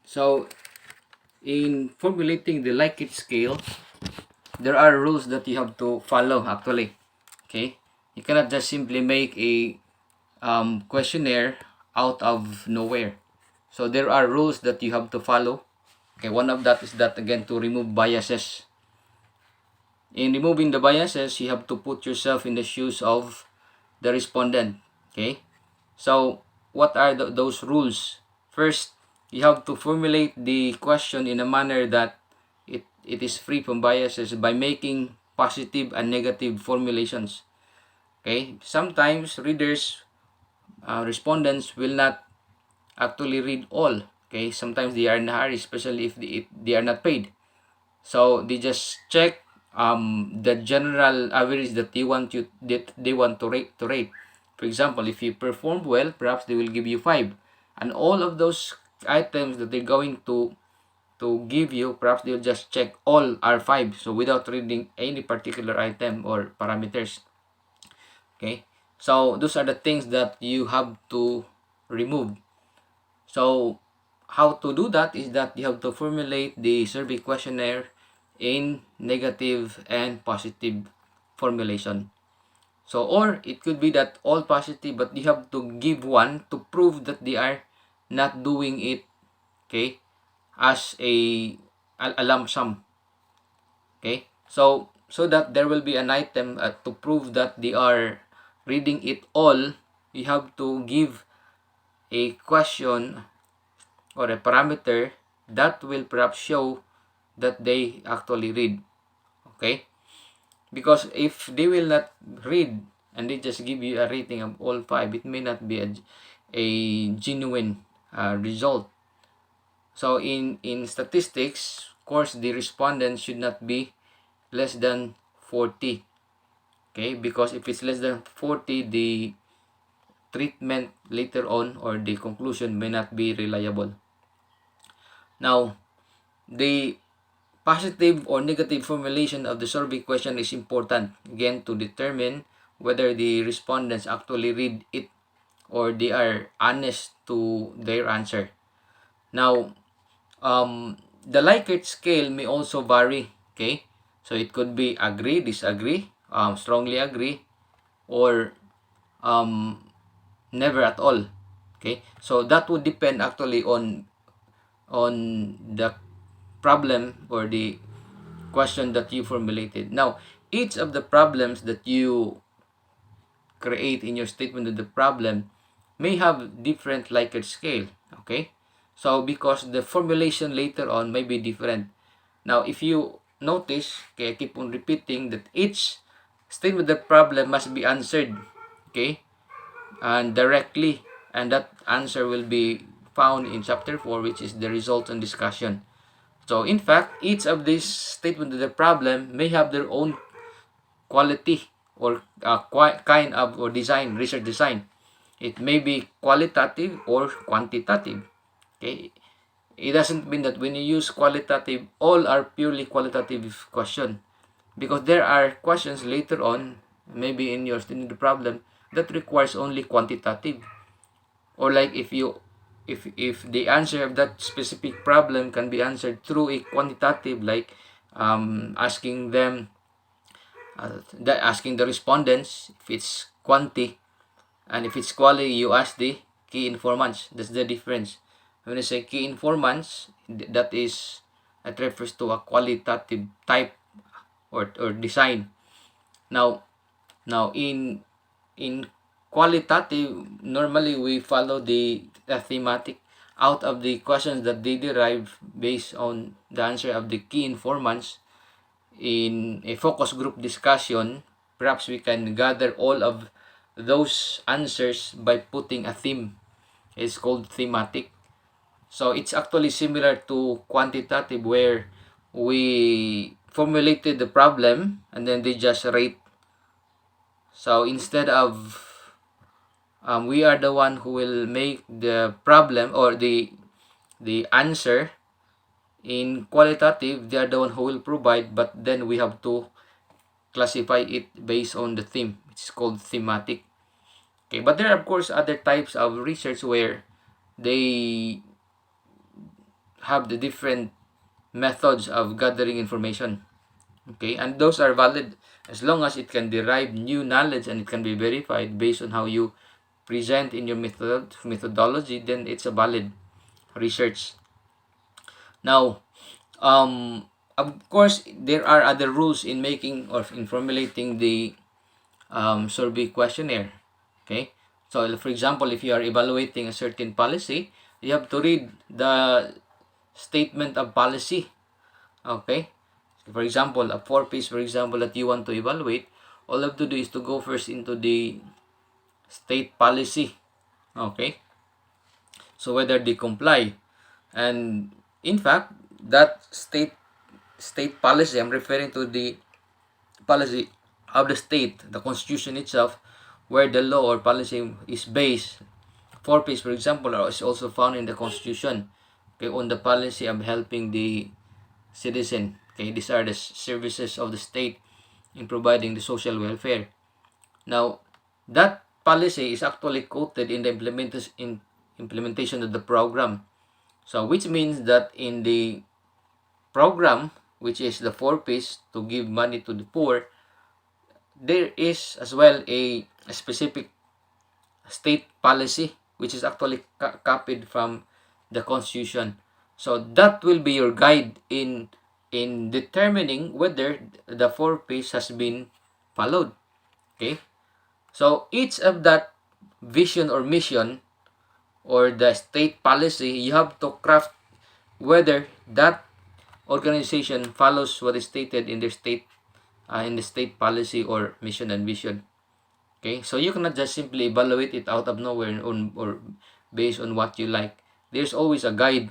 So, in formulating the Likert scale, there are rules that you have to follow actually. Okay, you cannot just simply make a questionnaire out of nowhere. So there are rules that you have to follow. Okay, one of that is that again to remove biases. In removing the biases, you have to put yourself in the shoes of the respondent. Okay, so what are those rules? First, you have to formulate the question in a manner that it is free from biases by making positive and negative formulations. Okay, sometimes readers, respondents will not actually read all. Okay, sometimes they are in a hurry, especially if they are not paid. So they just check the general average that they want to rate. For example, if you perform well, perhaps they will give you 5, and all of those items that they're going to give you, perhaps they'll just check all are 5, so without reading any particular item or parameters. Okay, so those are the things that you have to remove. So how to do that is that you have to formulate the survey questionnaire in negative and positive formulation. So, or it could be that all positive, but you have to give one to prove that they are not doing it, okay, as a lump sum. Okay, so that there will be an item to prove that they are reading it all. You have to give a question or a parameter that will perhaps show that they actually read. Okay, because if they will not read and they just give you a rating of all 5, it may not be a genuine result. So in statistics, of course, the respondents should not be less than 40. Okay, because if it's less than 40, the treatment later on or the conclusion may not be reliable. Now, the positive or negative formulation of the survey question is important, again, to determine whether the respondents actually read it or they are honest to their answer. Now, the Likert scale may also vary. Okay, so it could be agree, disagree, strongly agree, or um, never at all. Okay, so that would depend actually on the problem or the question that you formulated. Now, each of the problems that you create in your statement of the problem may have different Likert scale. Okay, so because the formulation later on may be different. Now, if you notice, okay, I keep on repeating that each statement of the problem must be answered, okay, and directly, and that answer will be found in chapter 4, which is the result and discussion. So in fact, each of these statements of the problem may have their own quality or kind of or design, research design. It may be qualitative or quantitative. Okay, it doesn't mean that when you use qualitative, all are purely qualitative question, because there are questions later on, maybe in your studying the problem, that requires only quantitative. Or like if the answer of that specific problem can be answered through a quantitative, like asking them, asking the respondents, if it's quanti, and if it's quality, you ask the key informants. That's the difference. When I say key informants, that is, it refers to a qualitative type or design. Now, in qualitative, normally we follow the thematic out of the questions that they derive based on the answer of the key informants. In a focus group discussion, perhaps we can gather all of those answers by putting a theme. It's called thematic. So it's actually similar to quantitative, where we formulated the problem and then they just rate. So instead of we are the one who will make the problem or the answer. In qualitative, they are the one who will provide, but then we have to classify it based on the theme. It's called thematic. Okay, but there are of course other types of research where they have the different methods of gathering information. Okay, and those are valid as long as it can derive new knowledge and it can be verified based on how you present in your methodology, then it's a valid research. Now, of course, there are other rules in making or in formulating the survey questionnaire. Okay, so for example, if you are evaluating a certain policy, you have to read the statement of policy. Okay, for example, a 4-piece, for example, that you want to evaluate, all you have to do is to go first into the state policy. Okay, so whether they comply, and in fact, that state policy, I'm referring to the policy of the state, the constitution itself, where the law or policy is based. 4-piece, for example, is also found in the constitution. Okay, on the policy of helping the citizen. Okay, these are the services of the state in providing the social welfare. Now, that policy is actually quoted in the implementation of the program. So, which means that in the program, which is the 4-piece to give money to the poor, there is as well a specific state policy which is actually copied from the constitution. So that will be your guide in determining whether the 4-piece has been followed. Okay, so each of that vision or mission or the state policy, you have to craft whether that organization follows what is stated in the state policy or mission and vision. Okay, so you cannot just simply evaluate it out of nowhere or based on what you like. There's always a guide.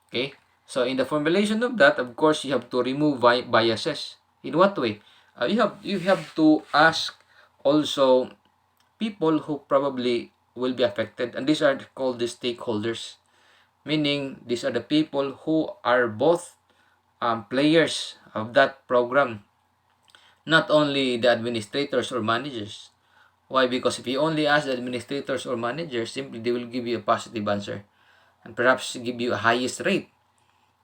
Okay, so in the formulation of that, of course, you have to remove biases. In what way? You have to ask also people who probably will be affected, and these are called the stakeholders. Meaning, these are the people who are both players of that program, not only the administrators or managers. Why? Because if you only ask the administrators or managers, simply they will give you a positive answer and perhaps give you a highest rate.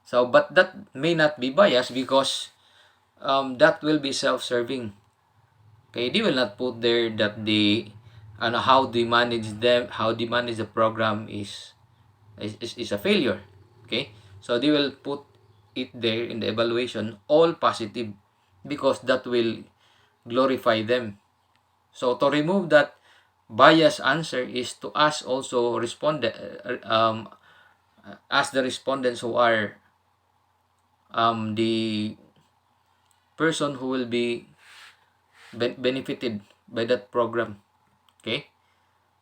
So, but that may not be biased because that will be self-serving. Okay, they will not put there that how they manage them, how they manage the program is a failure. Okay, so they will put it there in the evaluation all positive because that will glorify them. So to remove that bias answer is to ask also ask the respondents who are the person who will be benefited by that program. Okay,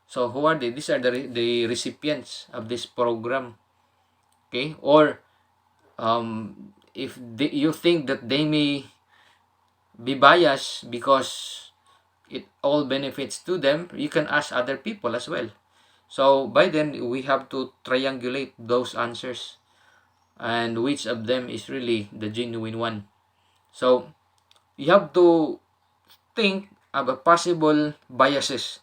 so who are they? These are the recipients of this program. Okay, or if you think that they may be biased because it all benefits to them, you can ask other people as well. So by then we have to triangulate those answers and which of them is really the genuine one. So you have to think of a possible biases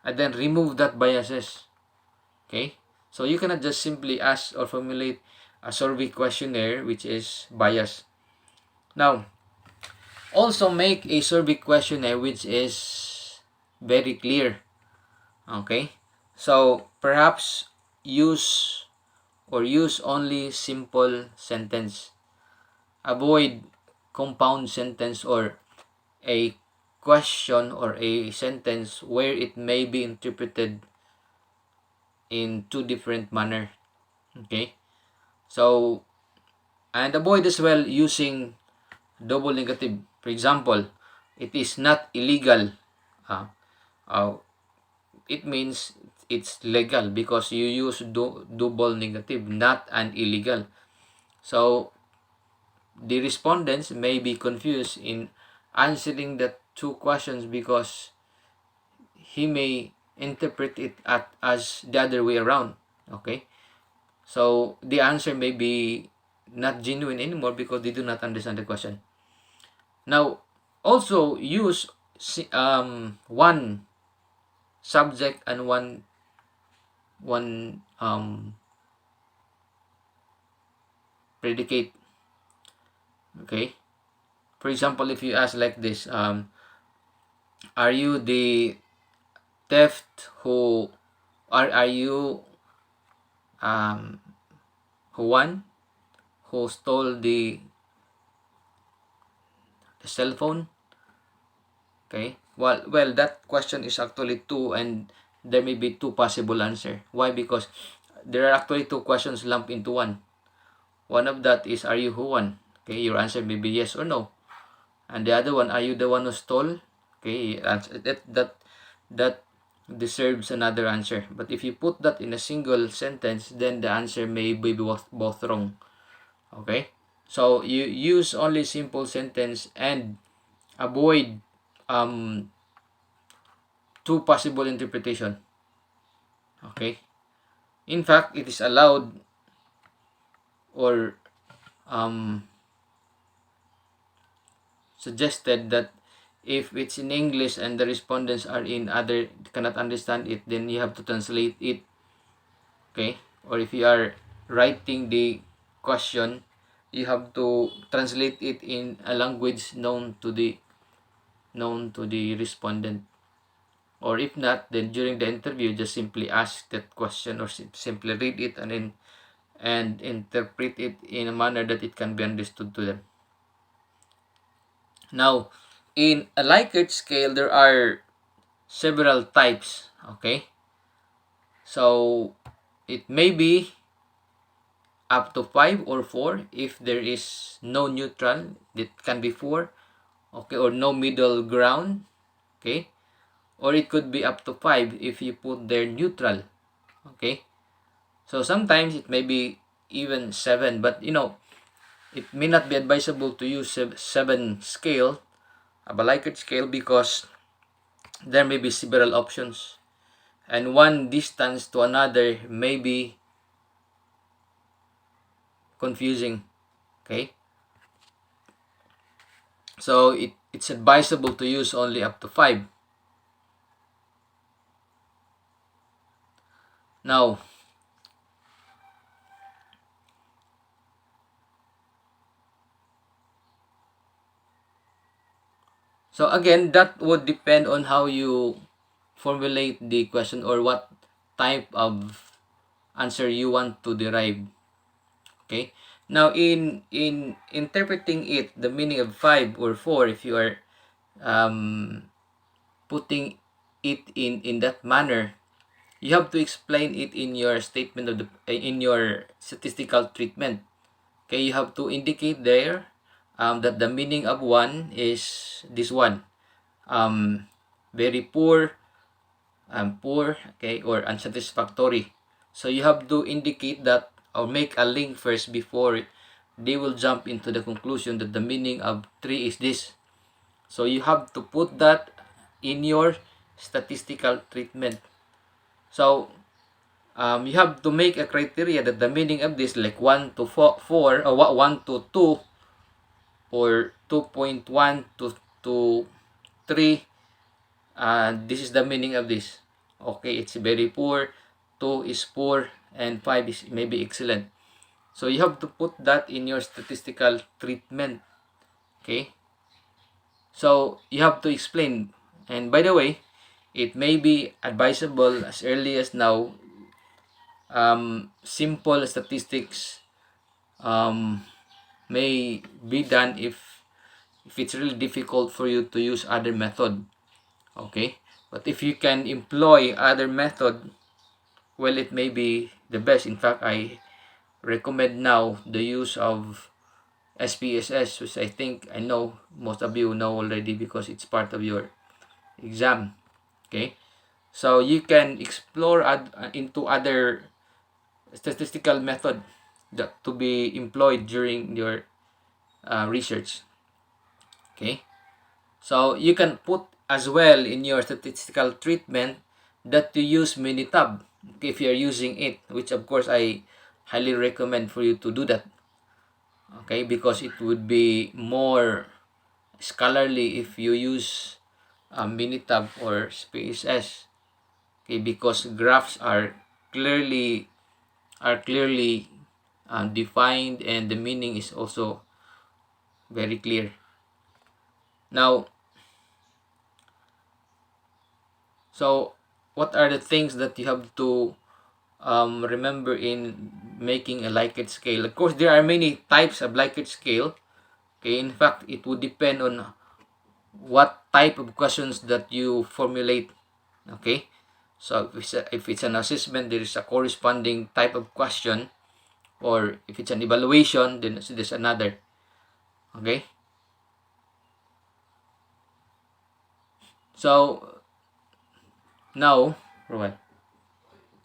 and then remove that biases. Okay, so you cannot just simply ask or formulate a survey questionnaire which is biased. Now, also make a survey questionnaire which is very clear. Okay, so perhaps use use only simple sentence. Avoid compound sentence or a question or a sentence where it may be interpreted in two different manner. Okay, so and avoid as well using double negative. For example, it is not illegal. Uh, uh, it means it's legal because you use double negative, not an illegal. So the respondents may be confused in answering the two questions because he may interpret it as the other way around. Okay, so the answer may be not genuine anymore because they do not understand the question. Now, also use one subject and one predicate. Okay, for example, if you ask like this, are you the theft who are you Juan who stole the cell phone? Okay, well that question is actually two, and there may be two possible answer. Why? Because there are actually two questions lumped into one. One of that is, are you Juan? Okay, your answer may be yes or no. And the other one, are you the one who stole? Okay, that deserves another answer. But if you put that in a single sentence, then the answer may be both wrong. Okay, so you use only simple sentence and avoid two possible interpretation. Okay, in fact, it is allowed or suggested that if it's in English and the respondents are in other cannot understand it, then you have to translate it. Okay, or if you are writing the question, you have to translate it in a language known to the respondent. Or if not, then during the interview, just simply ask that question or simply read it and interpret it in a manner that it can be understood to them. Now, in a Likert scale, there are several types. Okay, so it may be up to 5 or 4 if there is no neutral. It can be 4. Okay, or no middle ground. Okay, or it could be up to 5 if you put there neutral. Okay, so sometimes it may be even 7, but it may not be advisable to use 7 scale, a Likert scale, because there may be several options, and one distance to another may be confusing. Okay, so it's advisable to use only up to 5. Now, so again, that would depend on how you formulate the question or what type of answer you want to derive. Okay, now in interpreting it, the meaning of 5 or 4, if you are putting it in that manner, you have to explain it in your statement of in your statistical treatment. Okay, you have to indicate there that the meaning of 1 is this one, very poor, poor, okay, or unsatisfactory. So you have to indicate that or make a link first before they will jump into the conclusion that the meaning of 3 is this. So you have to put that in your statistical treatment. So you have to make a criteria that the meaning of this, like 1 to 4 or 1 to 2 or 2.1 to 3, this is the meaning of this. Okay, it's very poor, 2 is poor, and 5 is maybe excellent. So you have to put that in your statistical treatment. Okay, so you have to explain. And by the way, it may be advisable as early as now, simple statistics may be done if it's really difficult for you to use other method. Okay, but if you can employ other method, well, it may be the best. In fact, I recommend now the use of SPSS, which I know most of you know already because it's part of your exam. Okay, so you can explore into other statistical method that to be employed during your research. Okay, so you can put as well in your statistical treatment that you use Minitab if you are using it, which of course I highly recommend for you to do that. Okay, because it would be more scholarly if you use Minitab or SPSS. Okay, because graphs are clearly defined, and the meaning is also very clear. Now, so what are the things that you have to remember in making a Likert scale? Of course, there are many types of Likert scale. Okay, in fact, it would depend on what type of questions that you formulate. Okay, so if it's an assessment, there is a corresponding type of question, or if it's an evaluation, then there's another. Okay, so now, right,